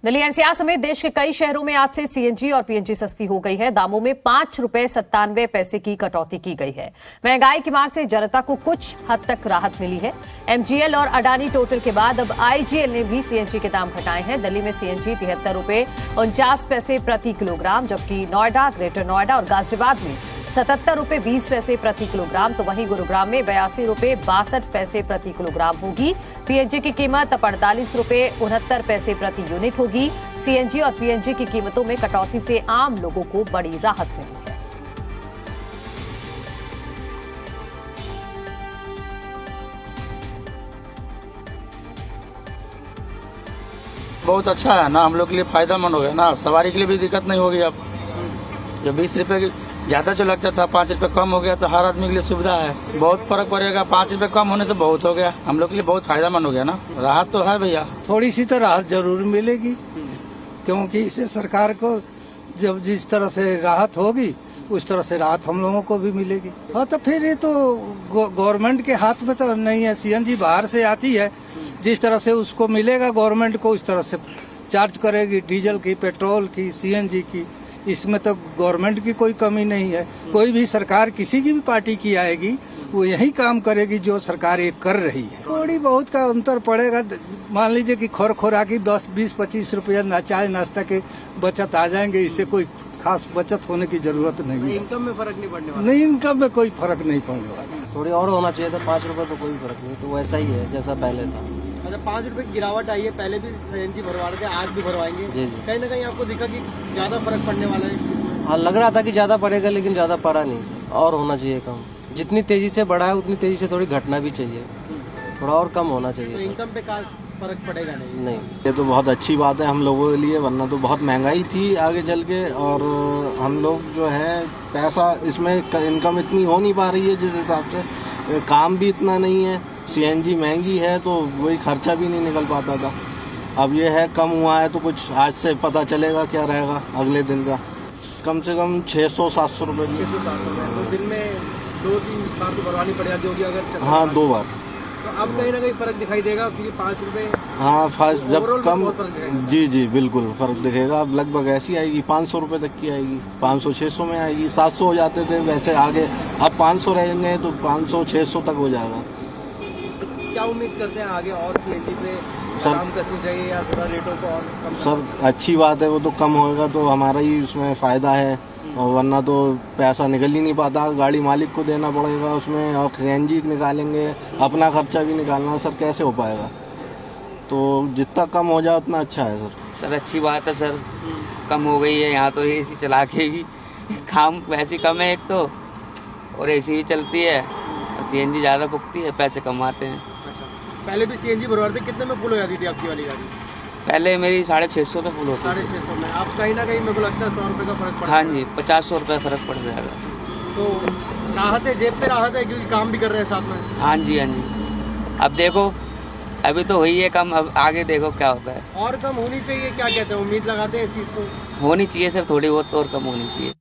Delhi NCR समेत देश के कई शहरों में आज से सीएनजी और पीएनजी सस्ती हो गई है। दामों में 5 रुपए 97 पैसे की कटौती की गई है। महंगाई की मार से जनता को कुछ हद तक राहत मिली है। एमजीएल और अडानी टोटल के बाद अब आईजीएल ने भी सीएनजी के दाम घटाए हैं। दिल्ली में सीएनजी 73 रुपए 49 पैसे प्रति किलोग्राम, जबकि नोएडा, ग्रेटर नोएडा और गाजियाबाद में 77 रुपए 20 पैसे प्रति किलोग्राम, तो वहीं गुरुग्राम में 82 रुपए 62 पैसे प्रति किलोग्राम होगी। पीएनजी की कीमत 48 रुपए 69 पैसे प्रति यूनिट होगी। सीएनजी और पीएनजी की कीमतों में कटौती से आम लोगों को बड़ी राहत मिली है। बहुत अच्छा है ना, हम लोग के लिए फायदेमंद हो गया ना, सवारी के लिए भी दिक्कत नहीं होगी। अब जो 20 रुपए की ज्यादा जो लगता था 5 रुपए कम हो गया, तो हर आदमी के लिए सुविधा है। बहुत फर्क पड़ेगा, 5 रुपए कम होने से बहुत हो गया, हम लोग के लिए बहुत फायदेमंद हो गया ना। राहत तो है भैया, थोड़ी सी तो राहत जरूर मिलेगी, क्योंकि इससे सरकार को जब जिस तरह से राहत होगी उस तरह से राहत हम लोगों को भी मिलेगी। हाँ, तो फिर ये तो गवर्नमेंट के हाथ में तो नहीं है। सीएनजी बाहर से आती है, जिस तरह से उसको मिलेगा गवर्नमेंट को उस तरह से चार्ज करेगी, डीजल की, पेट्रोल की, सीएनजी की। इसमें तो गवर्नमेंट की कोई कमी नहीं है। कोई भी सरकार किसी की भी पार्टी की आएगी वो यही काम करेगी जो सरकार ये कर रही है। थोड़ी बहुत का अंतर पड़ेगा। मान लीजिए कि खुराकी 10, 20, 25 रुपया चाय नाश्ता के बचत आ जाएंगे, इससे कोई खास बचत होने की जरूरत नहीं है। इनकम में फर्क नहीं पड़ने वाला? नहीं, इनकम में कोई फर्क नहीं पड़ने वाला। थोड़ी और होना चाहिए था, 5 रुपए तो कोई फर्क नहीं, तो वैसा ही है जैसा पहले था। अच्छा, 5 रुपए की गिरावट आई है, पहले भी सीएनजी भरवा रहे थे, आज भी भरवाएंगे। जी जी। कहीं ना कहीं आपको दिखा कि ज्यादा फर्क पड़ने वाला है? हाँ, लग रहा था कि ज्यादा पड़ेगा, लेकिन ज्यादा पड़ा नहीं। और होना चाहिए कम। जितनी तेजी से बढ़ा है उतनी तेजी से थोड़ी घटना भी चाहिए, थोड़ा और कम होना चाहिए। तो इनकम पे का फर्क पड़ेगा नहीं? ये तो बहुत अच्छी बात है हम लोगों के लिए, वरना तो बहुत महंगाई थी आगे चल के। और हम लोग जो है पैसा इसमें इनकम इतनी हो नहीं पा रही है जिस हिसाब से, काम भी इतना नहीं है, सीएनजी महंगी है तो वही खर्चा भी नहीं निकल पाता था। अब ये है कम हुआ है तो कुछ आज से पता चलेगा क्या रहेगा अगले दिन का। कम से कम 600-700 रुपये की। 600-700 तो दिन में 2-3 बार तो भरवानी पड़ जाती होगी अगर? हाँ, 2 बार। तो अब कहीं ना कहीं फर्क दिखाई देगा क्योंकि 5 रुपए। हाँ, फर्स्ट जब कम, जी जी बिल्कुल फर्क दिखेगा। अब लगभग ऐसी आएगी 500 रुपये तक की आएगी, 500-600 में आएगी। 700 हो जाते थे वैसे, आगे अब 500 रहेंगे तो 500-600 तक हो जाएगा। क्या उम्मीद करते हैं आगे और सीएनजी पे सर काम कैसे चाहिए या थोड़ा रेटों को और कम? सर अच्छी बात है, वो तो कम होएगा तो हमारा ही उसमें फ़ायदा है, और वरना तो पैसा निकल ही नहीं पाता, गाड़ी मालिक को देना पड़ेगा उसमें, और सीएनजी निकालेंगे, अपना खर्चा भी निकालना, सर कैसे हो पाएगा? तो जितना कम हो जाए उतना अच्छा है सर। अच्छी बात है सर, कम हो गई है। यहाँ तो एसी चला के भी काम वैसे कम है एक तो, और एसी भी चलती है, और सीएनजी ज़्यादा फूकती है, पैसे कमाते हैं। पहले भी सीएनजी भरवाते थे, कितने में फुल हो जाती थी आपकी वाली गाड़ी? पहले मेरी 650 में फुल होती। 650 में? आप कहीं ना कहीं मेरे को लगता है 100 रुपये का फर्क पड़ा। हाँ जी, 50-100 रुपये फर्क पड़ जाएगा। तो राहत है, जेब पे राहत है, क्योंकि काम भी कर रहे हैं साथ में। हाँ जी, हाँ जी। अब देखो, अभी तो हुई है कम, अब आगे देखो क्या होता है। और कम होनी चाहिए, क्या कहते हैं, उम्मीद लगाते हैं इस चीज़ को? होनी चाहिए सर, थोड़ी बहुत और कम होनी चाहिए।